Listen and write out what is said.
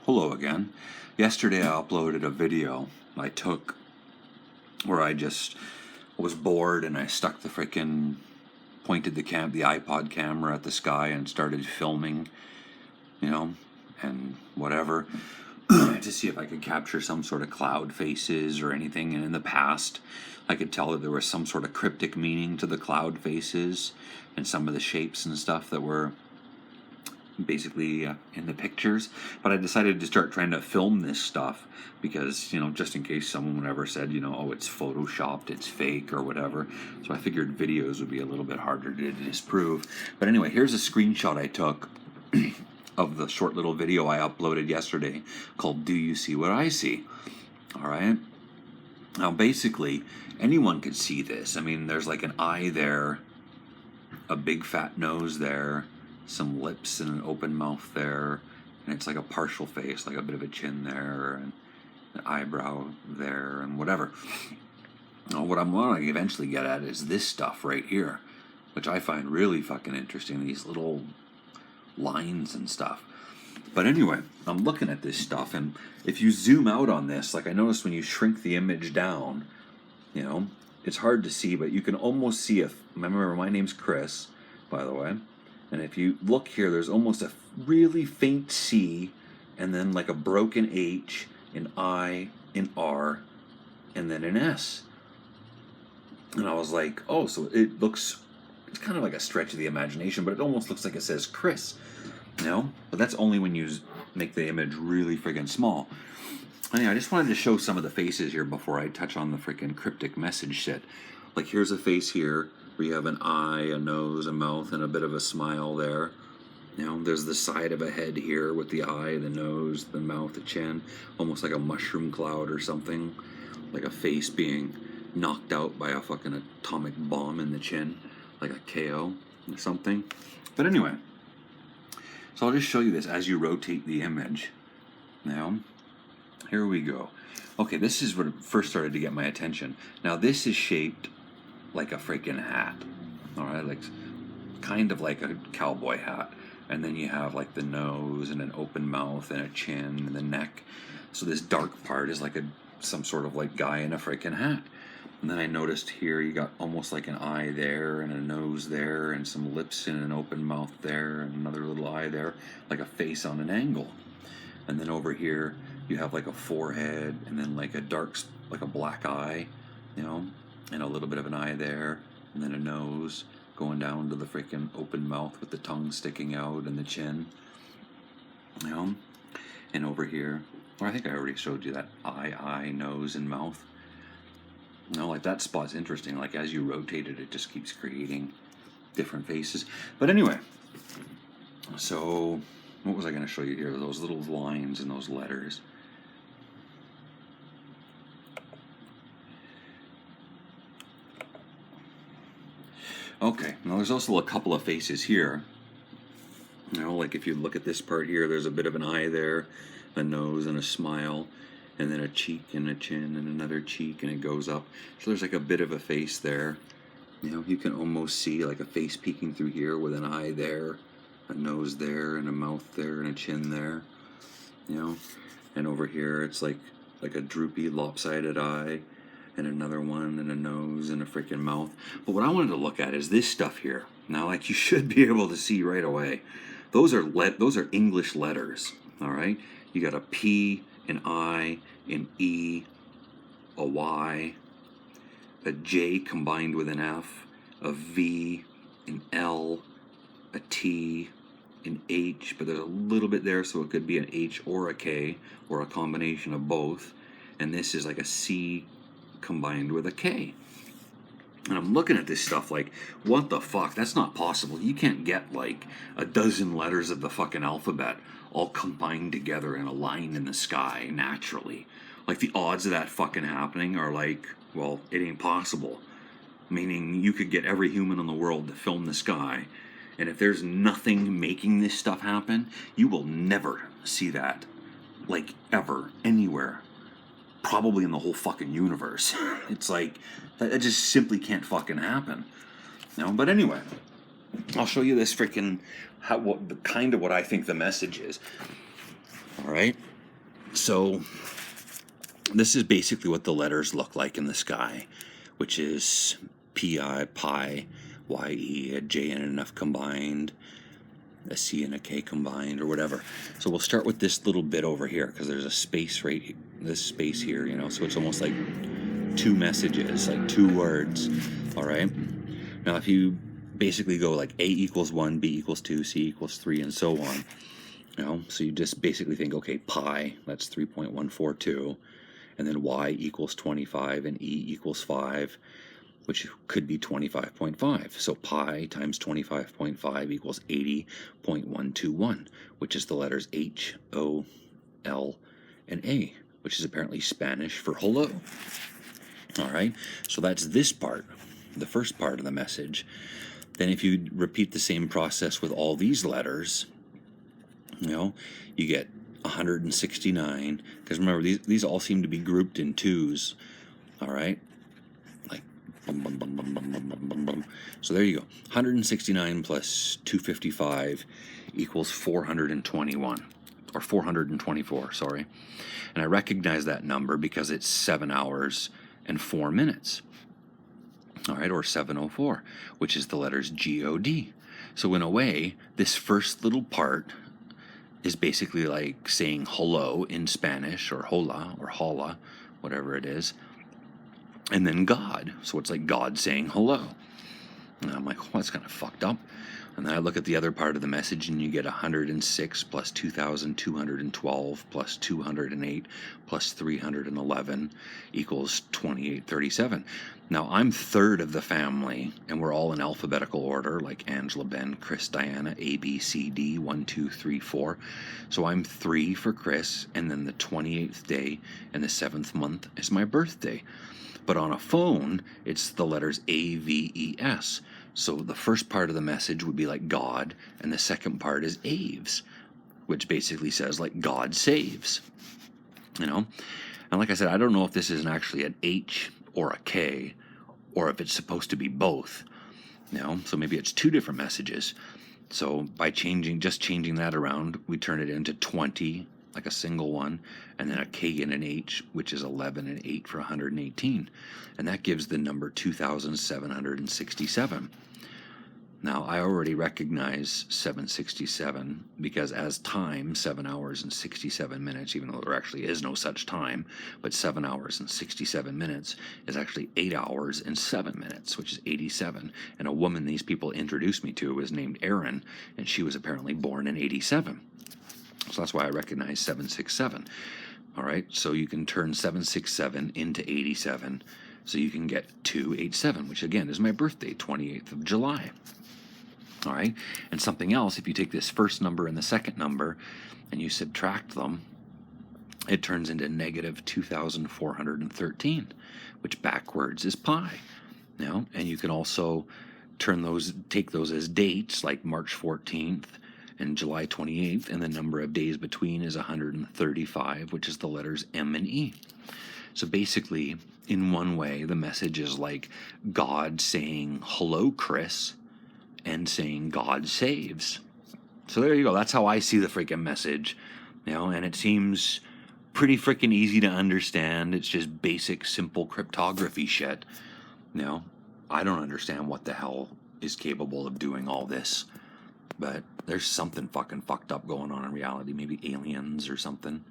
Hello again. Yesterday I uploaded a video I took where I just was bored and I stuck the freaking pointed the iPod camera at the sky and started filming, and whatever to see if I could capture some sort of cloud faces or anything. And in the past, I could tell that there was some sort of cryptic meaning to the cloud faces and some of the shapes and stuff that were basically in the pictures. But I decided to start trying to film this stuff because, just in case someone ever said, oh, it's photoshopped, it's fake or whatever. So I figured videos would be a little bit harder to disprove. But anyway, here's a screenshot I took of the short little video I uploaded yesterday called Do You See What I See? All right. Now, basically, anyone could see this. I mean, there's like an eye there, a big fat nose there, some lips and an open mouth there, and it's like a partial face, like a bit of a chin there, and an eyebrow there, and whatever. Now, what I'm going to eventually get at is this stuff right here, which I find really fucking interesting, these little lines and stuff. But anyway, I'm looking at this stuff, and if you zoom out on this, like I noticed when you shrink the image down, it's hard to see, but you can almost see if, remember my name's Chris, by the way, and if you look here, there's almost a really faint C, and then like a broken H, an I, an R, and then an S. And I was like, oh, so it's kind of like a stretch of the imagination, but it almost looks like it says Chris, But that's only when you make the image really friggin' small. Anyway, I just wanted to show some of the faces here before I touch on the freaking cryptic message shit. Like here's a face here where you have an eye, a nose, a mouth, and a bit of a smile there. There's the side of a head here with the eye, the nose, the mouth, the chin, almost like a mushroom cloud or something, like a face being knocked out by a fucking atomic bomb in the chin, like a KO or something. But anyway, so I'll just show you this as you rotate the image. Now, here we go. Okay, this is what first started to get my attention. Now, this is shaped like a freaking hat. All right, like kind of like a cowboy hat. And then you have like the nose and an open mouth and a chin and the neck. So this dark part is like some sort of like guy in a freaking hat. And then I noticed here you got almost like an eye there and a nose there and some lips and an open mouth there and another little eye there, like a face on an angle. And then over here you have like a forehead and then like like a black eye, and a little bit of an eye there, and then a nose going down to the freaking open mouth with the tongue sticking out and the chin, and over here, I think I already showed you that eye, nose, and mouth. Like that spot's interesting. Like as you rotate it, it just keeps creating different faces. But anyway, so what was I going to show you here? Those little lines and those letters. Okay, now there's also a couple of faces here. Like if you look at this part here, there's a bit of an eye there, a nose and a smile, and then a cheek and a chin and another cheek, and it goes up. So there's like a bit of a face there. You can almost see like a face peeking through here with an eye there, a nose there, and a mouth there, and a chin there. And over here it's like a droopy, lopsided eye, and another one, and a nose, and a freaking mouth. But what I wanted to look at is this stuff here. Now, like you should be able to see right away, those are English letters. All right, you got a P, an I, an E, a Y, a J combined with an F, a V, an L, a T, an H, but there's a little bit there, so it could be an H or a K, or a combination of both. And this is like a C combined with a K. And I'm looking at this stuff like, what the fuck? That's not possible. You can't get like a dozen letters of the fucking alphabet all combined together in a line in the sky naturally. Like the odds of that fucking happening are like, well, it ain't possible. Meaning you could get every human in the world to film the sky, and if there's nothing making this stuff happen, you will never see that, like ever, anywhere. Probably in the whole fucking universe. It's like, that just simply can't fucking happen. But anyway, I'll show you this freaking, what I think the message is. All right? So this is basically what the letters look like in the sky, which is P-I, pi, Y-E, a J and an F combined, a C and a K combined, or whatever. So we'll start with this little bit over here, because there's a space right, this space here, you know, so it's almost like two messages, like two words, all right? Now, if you basically go like A equals 1, B equals 2, C equals 3, and so on, you know, so you just basically think, okay, pi, that's 3.142, and then Y equals 25, and E equals 5, which could be 25.5. So pi times 25.5 equals 80.121, which is the letters H, O, L, and A, which is apparently Spanish for hello. All right, so that's this part, the first part of the message. Then if you repeat the same process with all these letters, you know, you get 169, because remember, these all seem to be grouped in twos, all right? Like, bum, bum, bum, bum, bum, bum, bum, bum, bum. So there you go. 169 plus 255 equals 421, or 424, sorry. And I recognize that number because it's 7 hours and 4 minutes. All right, or 704, which is the letters G-O-D. So in a way, this first little part is basically like saying hello in Spanish, or hola, or hola, whatever it is, and then God. So it's like God saying hello. And I'm like, oh, that's kind of fucked up. And then I look at the other part of the message, and you get 106 plus 2,212 plus 208 plus 311 equals 2837. Now, I'm third of the family, and we're all in alphabetical order, like Angela, Ben, Chris, Diana, A, B, C, D, 1, 2, 3, 4. So I'm 3 for Chris, and then the 28th day in the 7th month is my birthday. But on a phone, it's the letters A-V-E-S. So the first part of the message would be like God, and the second part is Aves, which basically says like God saves, you know? And like I said, I don't know if this is actually an H or a K, or if it's supposed to be both, you know? So maybe it's two different messages. So by just changing that around, we turn it into 20, like a single one, and then a K and an H, which is 11 and 8 for 118. And that gives the number 2,767. Now, I already recognize 767 because as time, 7 hours and 67 minutes, even though there actually is no such time, but 7 hours and 67 minutes is actually 8 hours and 7 minutes, which is 87. And a woman these people introduced me to was named Erin, and she was apparently born in 87. So that's why I recognize 767. All right, so you can turn 767 into 87, so you can get 287, which again is my birthday, 28th of July. All right, and something else, if you take this first number and the second number and you subtract them, it turns into negative 2,413, which backwards is pi. You know, and you can also take those as dates, like March 14th and July 28th, and the number of days between is 135, which is the letters M and E. So basically, in one way, the message is like God saying, hello, Chris, and saying God saves. So there you go. That's how I see the freaking message, you know, and it seems pretty freaking easy to understand. It's just basic, simple cryptography shit. You know, I don't understand what the hell is capable of doing all this, but there's something fucking fucked up going on in reality. Maybe aliens or something.